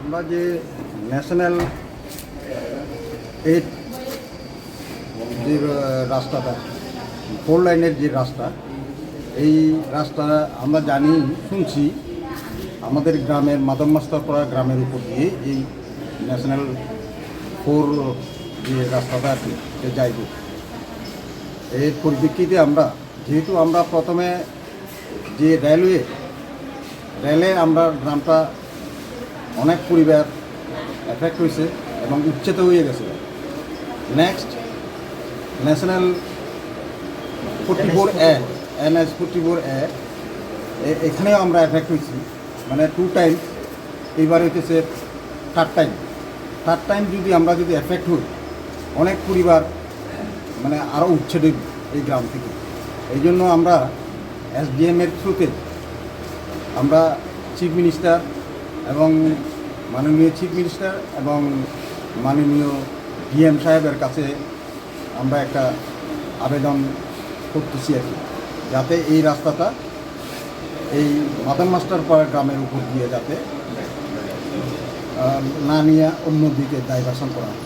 আমরা যে ন্যাশনাল 8 যে রাস্তাটা 4 লাইনের যে রাস্তা, এই রাস্তা আমরা জানি শুনছি আমাদের গ্রামের মাদমমাস্টারপাড়া গ্রামের উপর দিয়ে এই ন্যাশনাল 4 যে রাস্তাটা যাইব। এর পরিপ্রেক্ষিতে আমরা যেহেতু আমরা প্রথমে যে রেলে আমরা গ্রামটা অনেক পরিবার এফেক্ট হয়েছে এবং উচ্ছেদ হয়ে গেছে। Next national 44A NH 44A এখানেও আমরা এফেক্ট হয়েছি, মানে 2 টাইম, এইবার হইতেছে থার্ড টাইম যদি আমরা এফেক্ট হই, অনেক পরিবার মানে আরও উচ্ছেদ হইব এই গ্রাম থেকে। এই জন্য আমরা SDM-এর থ্রুতে আমরা চিফ মিনিস্টার এবং মাননীয় চিফ মিনিস্টার এবং মাননীয় DM সাহেবের কাছে আমরা একটা আবেদন করতেছি আর কি, যাতে এই রাস্তাটা এই মাদমমাস্টারপাড়া গ্রামের উপর দিয়ে যাতে না নিয়ে অন্য দিকে ডাইভারশন করা হয়।